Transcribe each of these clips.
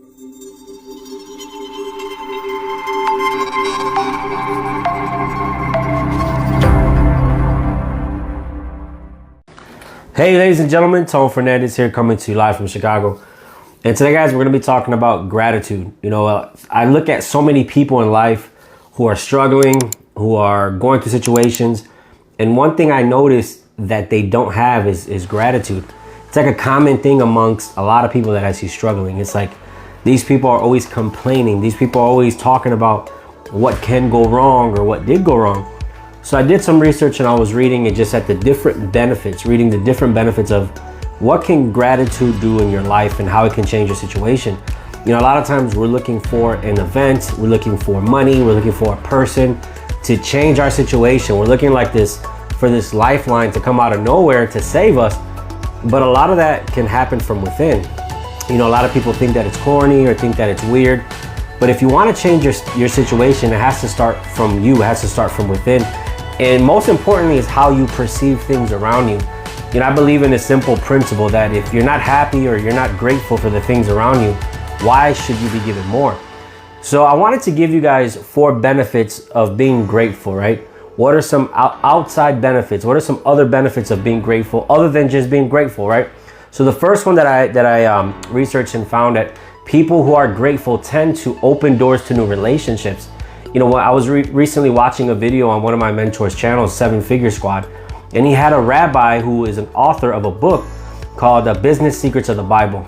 Hey ladies and gentlemen, Tone Fernandez here, coming to you live from Chicago. And today guys, we're going to be talking about gratitude. I look at so many people in life who are struggling, who are going through situations. And one thing I noticed that they don't have is gratitude. It's like a common thing amongst a lot of people that I see struggling. It's like these people are always complaining. These people are always talking about what can go wrong or what did go wrong. So I did some research and I was reading it just at the different benefits, reading the different benefits of what can gratitude do in your life and how it can change your situation. A lot of times we're looking for an event, we're looking for money, we're looking for a person to change our situation. We're looking like this for this lifeline to come out of nowhere to save us. But a lot of that can happen from within. A lot of people think that it's corny or think that it's weird. But if you want to change your situation, it has to start from you. It has to start from within. And most importantly is how you perceive things around you. I believe in a simple principle that if you're not happy or you're not grateful for the things around you, why should you be given more? So I wanted to give you guys 4 benefits of being grateful, right? What are some outside benefits? What are some other benefits of being grateful other than just being grateful, right? So the first one that I researched and found that people who are grateful tend to open doors to new relationships. I was recently watching a video on one of my mentors' channels, 7 Figure Squad, and he had a rabbi who is an author of a book called The Business Secrets of the Bible.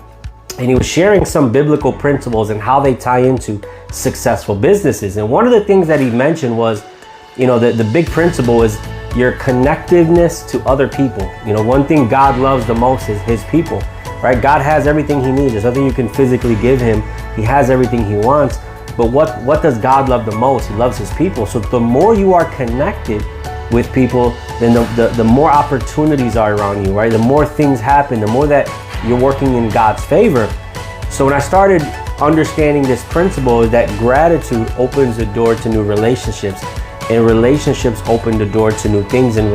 And he was sharing some biblical principles and how they tie into successful businesses. And one of the things that he mentioned was, the big principle is your connectiveness to other people. One thing God loves the most is his people, right? God has everything he needs. There's nothing you can physically give him. He has everything he wants. But what does God love the most? He loves his people. So the more you are connected with people, then the more opportunities are around you, right? The more things happen, the more that you're working in God's favor. So when I started understanding this principle, is that gratitude opens the door to new relationships, and relationships open the door to new things, and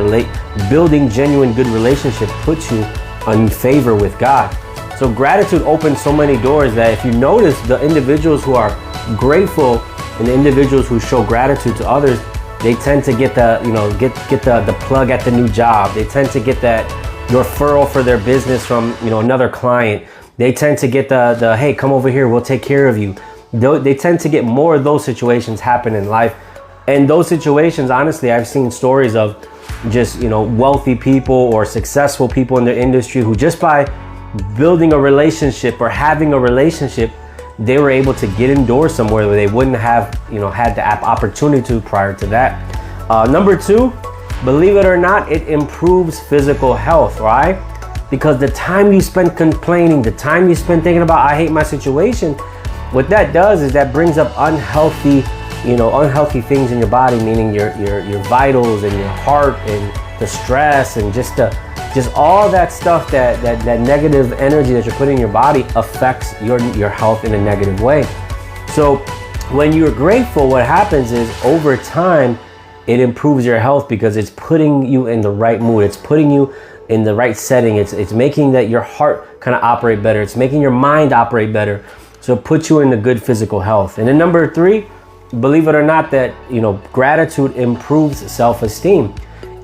building genuine good relationships puts you in favor with God. So gratitude opens so many doors that if you notice, the individuals who are grateful and the individuals who show gratitude to others, they tend to get the plug at the new job. They tend to get that referral for their business from another client. They tend to get the hey, come over here, we'll take care of you. They tend to get more of those situations happen in life. And those situations, honestly, I've seen stories of just wealthy people or successful people in their industry who just by building a relationship or having a relationship, they were able to get indoors somewhere where they wouldn't have had the opportunity to prior to that. Number 2, believe it or not, it improves physical health, right? Because the time you spend complaining, the time you spend thinking about I hate my situation, what that does is that brings up unhealthy things in your body, meaning your vitals and your heart and the stress and just all that stuff, that negative energy that you're putting in your body affects your health in a negative way. So when you're grateful, what happens is over time, it improves your health because it's putting you in the right mood. It's putting you in the right setting. It's making that your heart kind of operate better. It's making your mind operate better. So it puts you in a good physical health. And then number 3, believe it or not, that, gratitude improves self-esteem.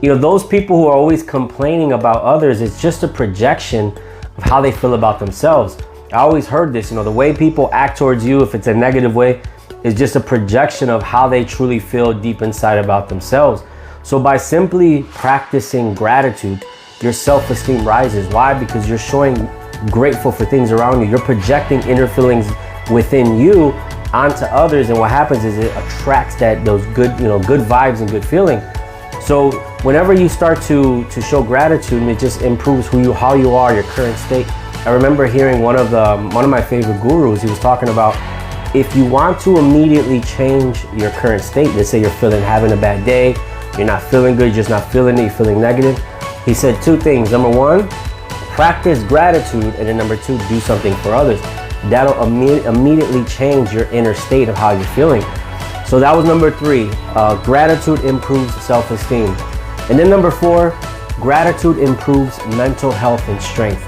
Those people who are always complaining about others, it's just a projection of how they feel about themselves. I always heard this, the way people act towards you, if it's a negative way, is just a projection of how they truly feel deep inside about themselves. So by simply practicing gratitude, your self-esteem rises. Why? Because you're showing grateful for things around you. You're projecting inner feelings within you onto others. And what happens is it attracts those good, good vibes and good feeling. So whenever you start to show gratitude, it just improves how you are, your current state. I remember hearing one of my favorite gurus. He was talking about if you want to immediately change your current state, let's say you're having a bad day, you're not feeling good, you're just not feeling it, you're feeling negative. He said 2 things. Number 1, practice gratitude, and then number 2, do something for others. That'll immediately change your inner state of how you're feeling. So that was number 3. Gratitude improves self-esteem. And then number 4, gratitude improves mental health and strength.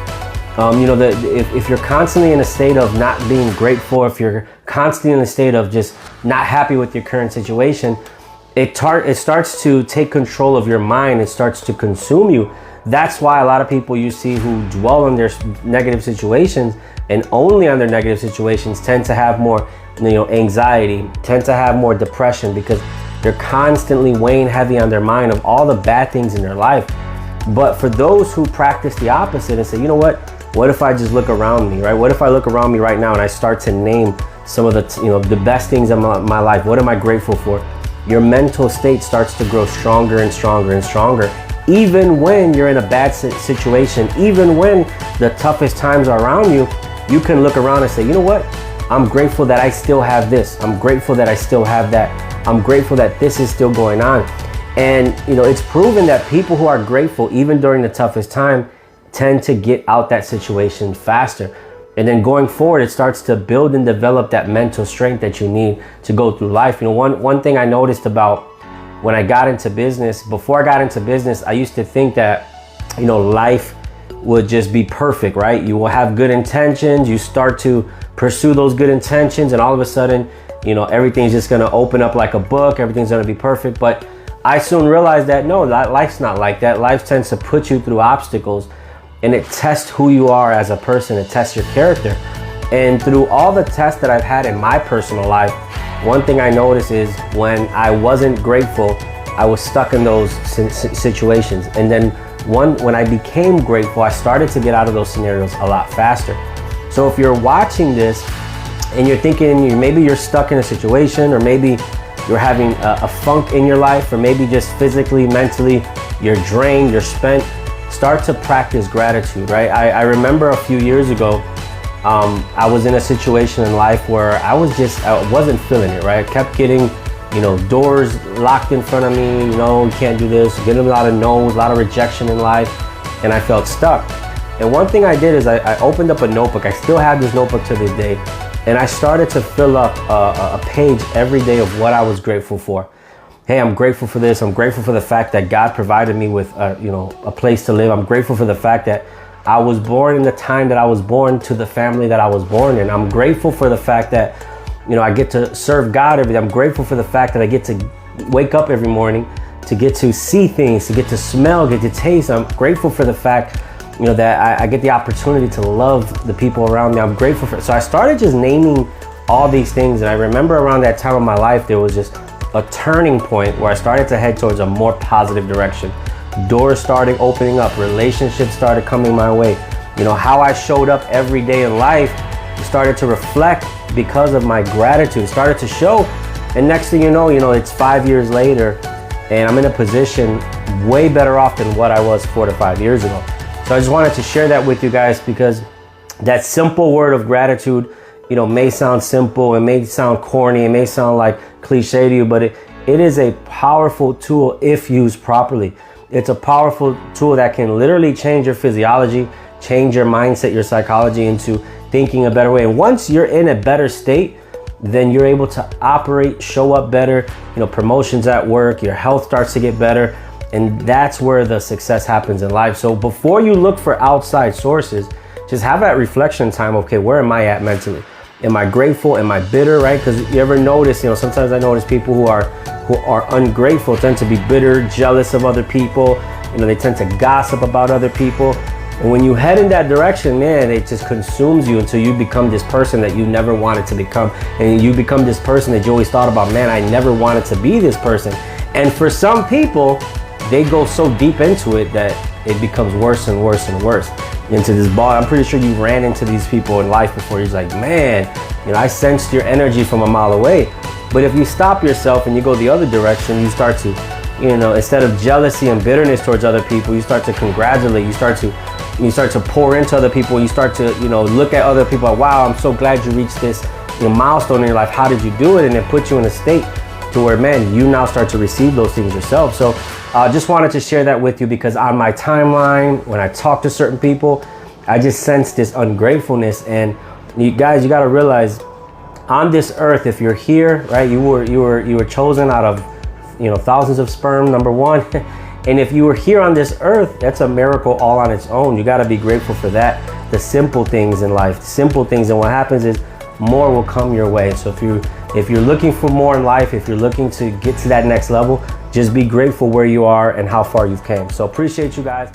If you're constantly in a state of not being grateful, if you're constantly in a state of just not happy with your current situation, it starts to take control of your mind. It starts to consume you. That's why a lot of people you see who dwell on their negative situations and only on their negative situations tend to have more, anxiety, tend to have more depression, because they're constantly weighing heavy on their mind of all the bad things in their life. But for those who practice the opposite and say, you know what if I just look around me, right? What if I look around me right now and I start to name some of the, the best things in my life? What am I grateful for? Your mental state starts to grow stronger and stronger and stronger. Even when you're in a bad situation, even when the toughest times are around you, you can look around and say, you know what? I'm grateful that I still have this. I'm grateful that I still have that. I'm grateful that this is still going on. And, it's proven that people who are grateful, even during the toughest time, tend to get out that situation faster. And then going forward, it starts to build and develop that mental strength that you need to go through life. One thing I noticed about when I got into business, before I got into business, I used to think that, life would just be perfect, right? You will have good intentions. You start to pursue those good intentions, and all of a sudden, everything's just going to open up like a book. Everything's going to be perfect. But I soon realized that no, life's not like that. Life tends to put you through obstacles, and it tests who you are as a person. It tests your character. And through all the tests that I've had in my personal life, one thing I noticed is when I wasn't grateful, I was stuck in those situations. And then when I became grateful, I started to get out of those scenarios a lot faster. So if you're watching this and you're thinking maybe you're stuck in a situation, or maybe you're having a funk in your life, or maybe just physically, mentally, you're drained, you're spent, start to practice gratitude, right? I remember a few years ago, I was in a situation in life where I wasn't feeling it, right? I kept getting, doors locked in front of me, you can't do this, getting a lot of no's, a lot of rejection in life, and I felt stuck. And one thing I did is I opened up a notebook. I still have this notebook to this day, and I started to fill up a page every day of what I was grateful for. Hey, I'm grateful for this. I'm grateful for the fact that God provided me with, a place to live. I'm grateful for the fact that I was born in the time that I was born, to the family that I was born in. I'm grateful for the fact that, I get to serve God every day. I'm grateful for the fact that I get to wake up every morning, to get to see things, to get to smell, get to taste. I'm grateful for the fact, that I get the opportunity to love the people around me. I'm grateful for it. So I started just naming all these things. And I remember around that time of my life, there was just a turning point where I started to head towards a more positive direction. Doors started opening up, relationships started coming my way. How I showed up every day in life started to reflect because of my gratitude. It started to show. And next thing you know, it's 5 years later, and I'm in a position way better off than what I was 4 to 5 years ago. So I just wanted to share that with you guys, because that simple word of gratitude, may sound simple, it may sound corny, it may sound like cliche to you, but it is a powerful tool if used properly. It's a powerful tool that can literally change your physiology, change your mindset, your psychology into thinking a better way. And once you're in a better state, then you're able to operate, show up better, promotions at work, your health starts to get better. And that's where the success happens in life. So before you look for outside sources, just have that reflection time. Okay, where am I at mentally? Am I grateful? Am I bitter, right? Because you ever notice, sometimes I notice people who are ungrateful tend to be bitter, jealous of other people. They tend to gossip about other people. And when you head in that direction, man, it just consumes you until you become this person that you never wanted to become. And you become this person that you always thought about, man, I never wanted to be this person. And for some people, they go so deep into it that it becomes worse and worse and worse into this ball. I'm pretty sure you ran into these people in life before. You're like, man, I sensed your energy from a mile away. But if you stop yourself and you go the other direction, you start to, instead of jealousy and bitterness towards other people, you start to congratulate. You start to pour into other people. You start to, look at other people like, wow, I'm so glad you reached this milestone in your life. How did you do it? And it puts you in a state to where, man, you now start to receive those things yourself. So just wanted to share that with you, because on my timeline, when I talk to certain people, I just sense this ungratefulness. And you guys, you got to realize, on this earth, if you're here, right, you were chosen out of, thousands of sperm, number one. And if you were here on this earth, that's a miracle all on its own. You got to be grateful for that. the simple things in life, simple things. And what happens is more will come your way. So if you're looking for more in life, if you're looking to get to that next level, just be grateful where you are and how far you've came. So appreciate you guys.